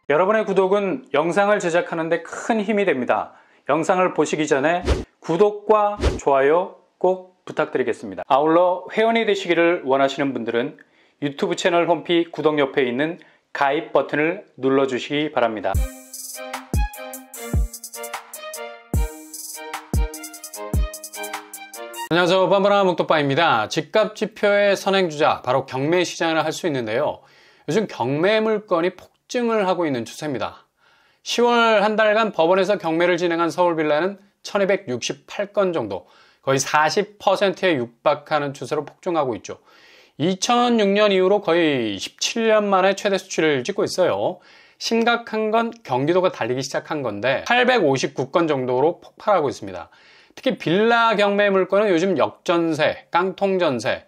여러분의 구독은 영상을 제작하는 데 큰 힘이 됩니다. 영상을 보시기 전에 구독과 좋아요 꼭 부탁드리겠습니다. 아울러 회원이 되시기를 원하시는 분들은 유튜브 채널 홈피 구독 옆에 있는 가입 버튼을 눌러주시기 바랍니다. 안녕하세요. 뻔뻔한 목독바입니다. 집값지표의 선행주자, 바로 경매시장이라 할 수 있는데요. 요즘 경매 물건이 폭증을 하고 있는 추세입니다. 10월 한 달간 법원에서 경매를 진행한 서울빌라는 1268건 정도, 거의 40%에 육박하는 추세로 폭증하고 있죠. 2006년 이후로 거의 17년 만에 최대 수치를 찍고 있어요. 심각한 건 경기도가 달리기 시작한 건데 859건 정도로 폭발하고 있습니다. 특히 빌라 경매 물건은 요즘 역전세, 깡통전세,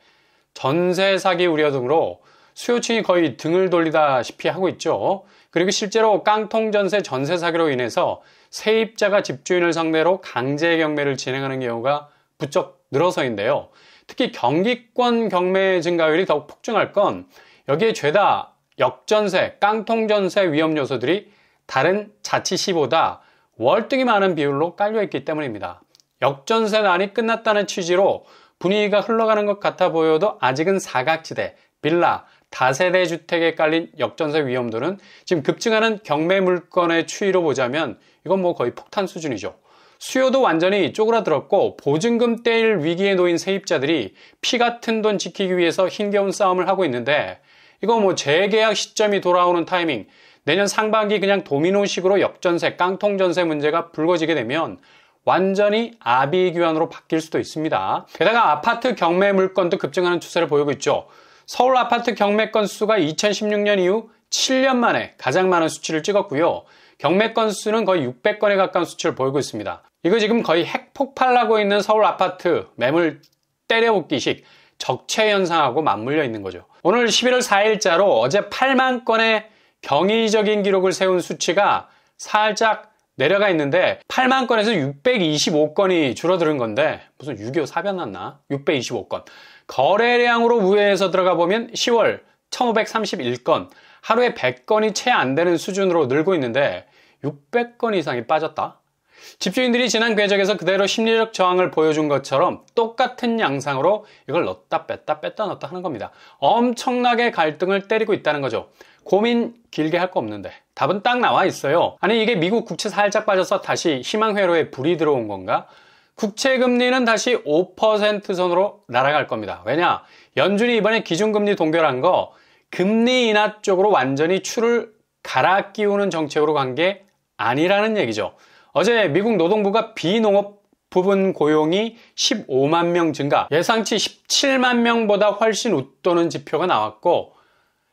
전세 사기 우려 등으로 수요층이 거의 등을 돌리다시피 하고 있죠. 그리고 실제로 깡통전세, 전세 사기로 인해서 세입자가 집주인을 상대로 강제 경매를 진행하는 경우가 부쩍 늘어서인데요. 특히 경기권 경매 증가율이 더욱 폭증할 건 여기에 죄다 역전세, 깡통전세 위험 요소들이 다른 자치시보다 월등히 많은 비율로 깔려있기 때문입니다. 역전세난이 끝났다는 취지로 분위기가 흘러가는 것 같아 보여도 아직은 사각지대, 빌라, 다세대 주택에 깔린 역전세 위험도는 지금 급증하는 경매 물건의 추이로 보자면 이건 뭐 거의 폭탄 수준이죠. 수요도 완전히 쪼그라들었고 보증금 떼일 위기에 놓인 세입자들이 피 같은 돈 지키기 위해서 힘겨운 싸움을 하고 있는데 이거 뭐 재계약 시점이 돌아오는 타이밍, 내년 상반기 그냥 도미노식으로 역전세, 깡통전세 문제가 불거지게 되면 완전히 아비규환으로 바뀔 수도 있습니다. 게다가 아파트 경매 물건도 급증하는 추세를 보이고 있죠. 서울 아파트 경매 건수가 2016년 이후 7년 만에 가장 많은 수치를 찍었고요. 경매 건수는 거의 600건에 가까운 수치를 보이고 있습니다. 이거 지금 거의 핵폭발하고 있는 서울 아파트 매물 때려붓기식 적체 현상하고 맞물려 있는 거죠. 오늘 11월 4일자로 어제 8만 건의 경이적인 기록을 세운 수치가 살짝 내려가 있는데 8만 건에서 625건이 줄어드는 건데 무슨 6.25 사변 났나? 625건. 거래량으로 우회해서 들어가 보면 10월 1531건, 하루에 100건이 채 안 되는 수준으로 늘고 있는데 600건 이상이 빠졌다? 집주인들이 지난 궤적에서 그대로 심리적 저항을 보여준 것처럼 똑같은 양상으로 이걸 넣었다 뺐다 뺐다 넣었다 하는 겁니다. 엄청나게 갈등을 때리고 있다는 거죠. 고민 길게 할 거 없는데 답은 딱 나와 있어요. 아니 이게 미국 국채 살짝 빠져서 다시 희망회로에 불이 들어온 건가? 국채 금리는 다시 5% 선으로 날아갈 겁니다. 왜냐? 연준이 이번에 기준금리 동결한 거 금리 인하 쪽으로 완전히 추를 갈아 끼우는 정책으로 간 게 아니라는 얘기죠. 어제 미국 노동부가 비농업 부분 고용이 15만 명 증가, 예상치 17만 명보다 훨씬 웃도는 지표가 나왔고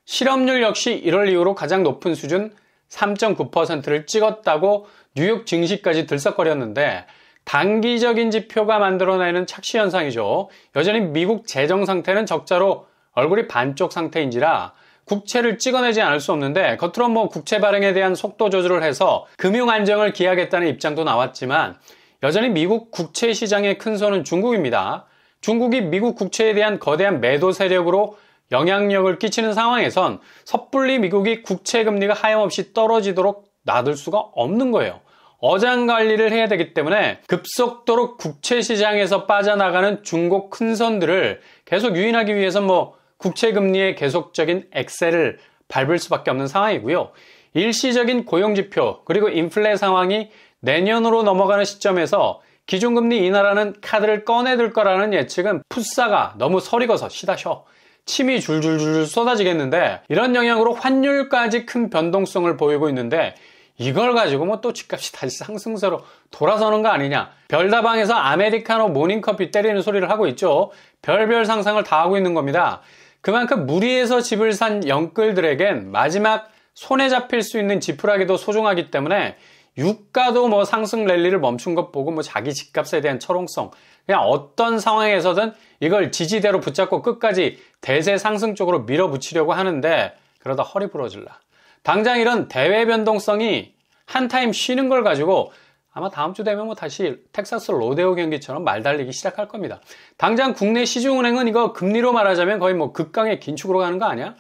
실업률 역시 1월 이후로 가장 높은 수준 3.9%를 찍었다고 뉴욕 증시까지 들썩거렸는데 단기적인 지표가 만들어내는 착시 현상이죠. 여전히 미국 재정 상태는 적자로 얼굴이 반쪽 상태인지라 국채를 찍어내지 않을 수 없는데 겉으로 뭐 국채 발행에 대한 속도 조절을 해서 금융 안정을 기하겠다는 입장도 나왔지만 여전히 미국 국채 시장의 큰 손은 중국입니다. 중국이 미국 국채에 대한 거대한 매도 세력으로 영향력을 끼치는 상황에선 섣불리 미국이 국채 금리가 하염없이 떨어지도록 놔둘 수가 없는 거예요. 어장관리를 해야 되기 때문에 급속도로 국채 시장에서 빠져나가는 중국 큰손들을 계속 유인하기 위해서 뭐 국채 금리의 계속적인 엑셀을 밟을 수밖에 없는 상황이고요. 일시적인 고용지표 그리고 인플레 상황이 내년으로 넘어가는 시점에서 기준금리 인하라는 카드를 꺼내들 거라는 예측은 풋사가 너무 설익어서 시다셔. 침이 줄줄줄 쏟아지겠는데 이런 영향으로 환율까지 큰 변동성을 보이고 있는데 이걸 가지고 뭐 또 집값이 다시 상승세로 돌아서는 거 아니냐. 별다방에서 아메리카노 모닝커피 때리는 소리를 하고 있죠. 별별 상상을 다 하고 있는 겁니다. 그만큼 무리해서 집을 산 영끌들에겐 마지막 손에 잡힐 수 있는 지푸라기도 소중하기 때문에 유가도 뭐 상승 랠리를 멈춘 것 보고 뭐 자기 집값에 대한 철옹성, 그냥 어떤 상황에서든 이걸 지지대로 붙잡고 끝까지 대세 상승 쪽으로 밀어붙이려고 하는데 그러다 허리 부러질라. 당장 이런 대외 변동성이 한 타임 쉬는 걸 가지고 아마 다음 주 되면 뭐 다시 텍사스 로데오 경기처럼 말달리기 시작할 겁니다. 당장 국내 시중은행은 이거 금리로 말하자면 거의 뭐 극강의 긴축으로 가는 거 아니야?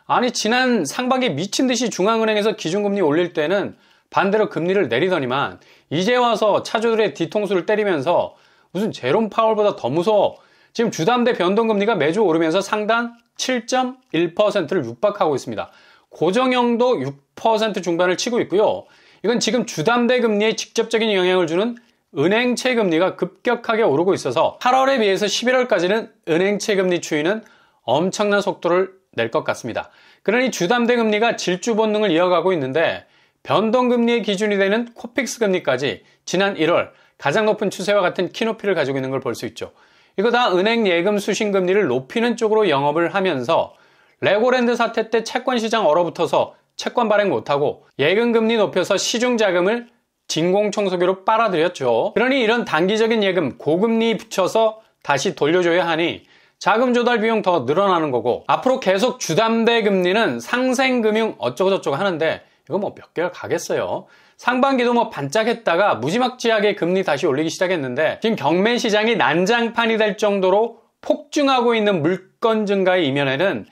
아니 지난 상반기 미친 듯이 중앙은행에서 기준금리 올릴 때는 반대로 금리를 내리더니만 이제 와서 차주들의 뒤통수를 때리면서 무슨 제롬 파월보다 더 무서워. 지금 주담대 변동금리가 매주 오르면서 상단 7.1%를 육박하고 있습니다. 고정형도 6% 중반을 치고 있고요. 이건 지금 주담대 금리에 직접적인 영향을 주는 은행채 금리가 급격하게 오르고 있어서 8월에 비해서 11월까지는 은행채 금리 추이는 엄청난 속도를 낼 것 같습니다. 그러니 주담대 금리가 질주 본능을 이어가고 있는데 변동금리의 기준이 되는 코픽스 금리까지 지난 1월 가장 높은 추세와 같은 키높이를 가지고 있는 걸 볼 수 있죠. 이거 다 은행 예금 수신금리를 높이는 쪽으로 영업을 하면서 레고랜드 사태 때 채권 시장 얼어붙어서 채권 발행 못하고 예금 금리 높여서 시중 자금을 진공청소기로 빨아들였죠. 그러니 이런 단기적인 예금 고금리 붙여서 다시 돌려줘야 하니 자금 조달 비용 더 늘어나는 거고 앞으로 계속 주담대 금리는 상생금융 어쩌고저쩌고 하는데 이거 뭐 몇 개월 가겠어요. 상반기도 뭐 반짝했다가 무지막지하게 금리 다시 올리기 시작했는데 지금 경매 시장이 난장판이 될 정도로 폭증하고 있는 물건 증가의 이면에는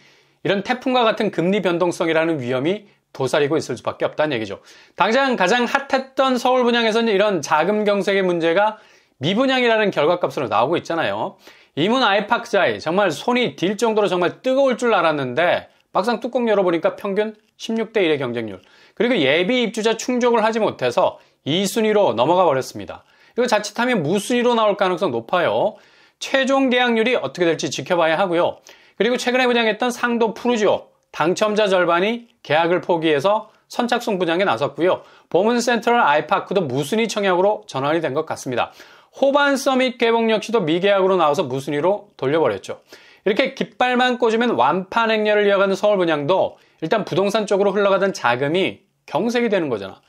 이런 태풍과 같은 금리 변동성이라는 위험이 도사리고 있을 수밖에 없다는 얘기죠. 당장 가장 핫했던 서울 분양에서는 이런 자금 경색의 문제가 미분양이라는 결과값으로 나오고 있잖아요. 이문 아이파크자이 정말 손이 딜 정도로 정말 뜨거울 줄 알았는데 막상 뚜껑 열어보니까 평균 16대 1의 경쟁률. 그리고 예비 입주자 충족을 하지 못해서 2순위로 넘어가 버렸습니다. 이거 자칫하면 무순위로 나올 가능성 높아요. 최종 계약률이 어떻게 될지 지켜봐야 하고요. 그리고 최근에 분양했던 상도 푸르지오 당첨자 절반이 계약을 포기해서 선착순 분양에 나섰고요. 보문 센트럴 아이파크도 무순위 청약으로 전환이 된 것 같습니다. 호반 서밋 개봉 역시도 미계약으로 나와서 무순위로 돌려버렸죠. 이렇게 깃발만 꽂으면 완판 행렬을 이어가는 서울 분양도 일단 부동산 쪽으로 흘러가던 자금이 경색이 되는 거잖아.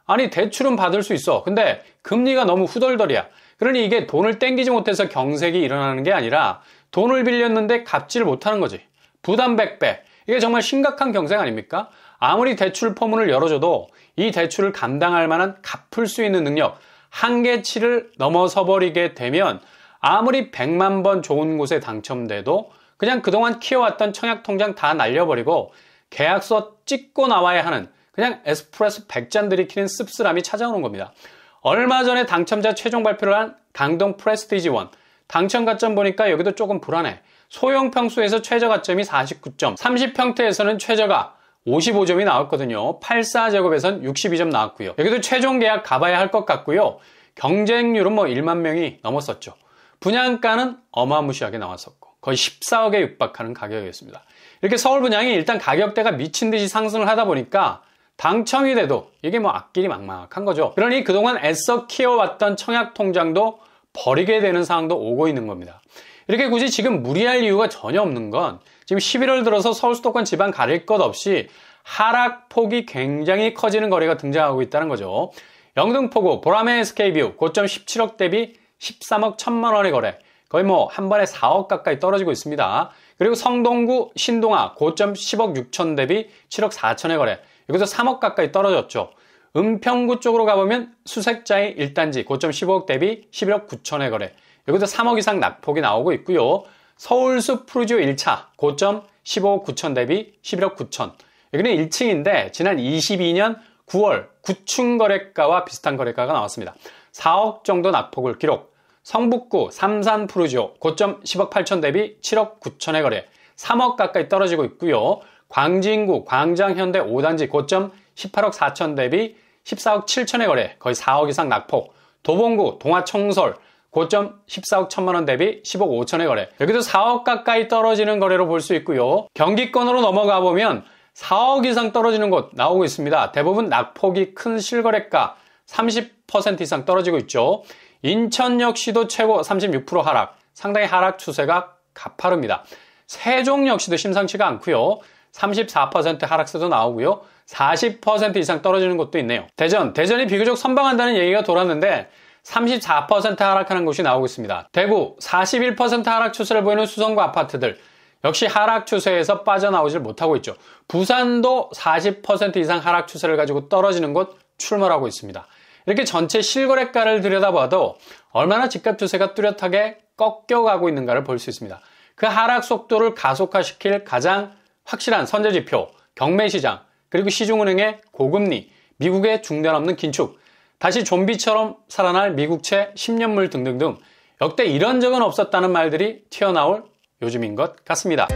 아니 대출은 받을 수 있어. 근데 금리가 너무 후덜덜이야. 그러니 이게 돈을 땡기지 못해서 경색이 일어나는 게 아니라 돈을 빌렸는데 갚지를 못하는 거지. 부담 100배. 이게 정말 심각한 경색 아닙니까? 아무리 대출 포문을 열어줘도 이 대출을 감당할 만한 갚을 수 있는 능력 한계치를 넘어서 버리게 되면 아무리 100만 번 좋은 곳에 당첨돼도 그냥 그동안 키워왔던 청약통장 다 날려버리고 계약서 찍고 나와야 하는 그냥 에스프레소 100잔 들이키는 씁쓸함이 찾아오는 겁니다. 얼마 전에 당첨자 최종 발표를 한 강동 프레스티지1 당첨 가점 보니까 여기도 조금 불안해. 소형 평수에서 최저 가점이 49점, 30평대에서는 최저가 55점이 나왔거든요. 84제곱에선 62점 나왔고요. 여기도 최종 계약 가봐야 할 것 같고요. 경쟁률은 뭐 1만 명이 넘었었죠. 분양가는 어마무시하게 나왔었고 거의 14억에 육박하는 가격이었습니다. 이렇게 서울 분양이 일단 가격대가 미친 듯이 상승을 하다 보니까 당첨이 돼도 이게 뭐 앞길이 막막한 거죠. 그러니 그동안 애써 키워왔던 청약 통장도 버리게 되는 상황도 오고 있는 겁니다. 이렇게 굳이 지금 무리할 이유가 전혀 없는 건 지금 11월 들어서 서울 수도권 지방 가릴 것 없이 하락폭이 굉장히 커지는 거래가 등장하고 있다는 거죠. 영등포구 보라매 SK뷰 고점 17억 대비 13억 1천만 원의 거래, 거의 뭐 한 번에 4억 가까이 떨어지고 있습니다. 그리고 성동구 신동아 고점 10억 6천 대비 7억 4천의 거래, 여기서 3억 가까이 떨어졌죠. 은평구 쪽으로 가보면 수색자의 1단지 고점 15억 대비 11억 9천의 거래, 여기도 3억 이상 낙폭이 나오고 있고요. 서울숲 푸르지오 1차 고점 15억 9천 대비 11억 9천, 여기는 1층인데 지난 22년 9월 9층 거래가와 비슷한 거래가가 나왔습니다. 4억 정도 낙폭을 기록. 성북구 삼산 푸르지오 고점 10억 8천 대비 7억 9천의 거래, 3억 가까이 떨어지고 있고요. 광진구 광장현대 5단지 고점 18억 4천 대비 14억 7천의 거래, 거의 4억 이상 낙폭. 도봉구 동화청설 고점 14억 1천만 원 대비 15억 5천의 거래, 여기도 4억 가까이 떨어지는 거래로 볼 수 있고요. 경기권으로 넘어가 보면 4억 이상 떨어지는 곳 나오고 있습니다. 대부분 낙폭이 큰 실거래가 30% 이상 떨어지고 있죠. 인천 역시도 최고 36% 하락, 상당히 하락 추세가 가파릅니다. 세종 역시도 심상치가 않고요. 34% 하락세도 나오고요. 40% 이상 떨어지는 곳도 있네요. 대전이 비교적 선방한다는 얘기가 돌았는데 34% 하락하는 곳이 나오고 있습니다. 대구 41% 하락 추세를 보이는 수성구 아파트들 역시 하락 추세에서 빠져나오질 못하고 있죠. 부산도 40% 이상 하락 추세를 가지고 떨어지는 곳 출몰하고 있습니다. 이렇게 전체 실거래가를 들여다봐도 얼마나 집값 추세가 뚜렷하게 꺾여가고 있는가를 볼 수 있습니다. 그 하락 속도를 가속화시킬 가장 확실한 선제지표, 경매시장, 그리고 시중은행의 고금리, 미국의 중단 없는 긴축, 다시 좀비처럼 살아날 미국채 10년물 등등등 역대 이런 적은 없었다는 말들이 튀어나올 요즘인 것 같습니다.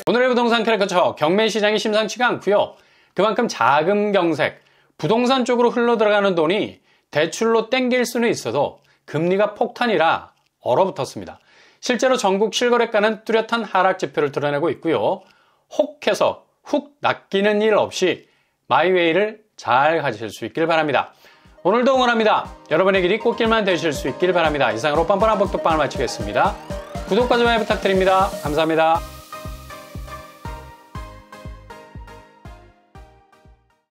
오늘의 부동산 캐릭터처 경매시장이 심상치가 않고요. 그만큼 자금 경색, 부동산 쪽으로 흘러들어가는 돈이 대출로 땡길 수는 있어도 금리가 폭탄이라 얼어붙었습니다. 실제로 전국 실거래가는 뚜렷한 하락 지표를 드러내고 있고요. 혹해서 훅 낚이는 일 없이 마이웨이를 잘 가실 수 있길 바랍니다. 오늘도 응원합니다. 여러분의 길이 꽃길만 되실 수 있길 바랍니다. 이상으로 뻔뻔한 복덕방을 마치겠습니다. 구독과 좋아요 부탁드립니다. 감사합니다.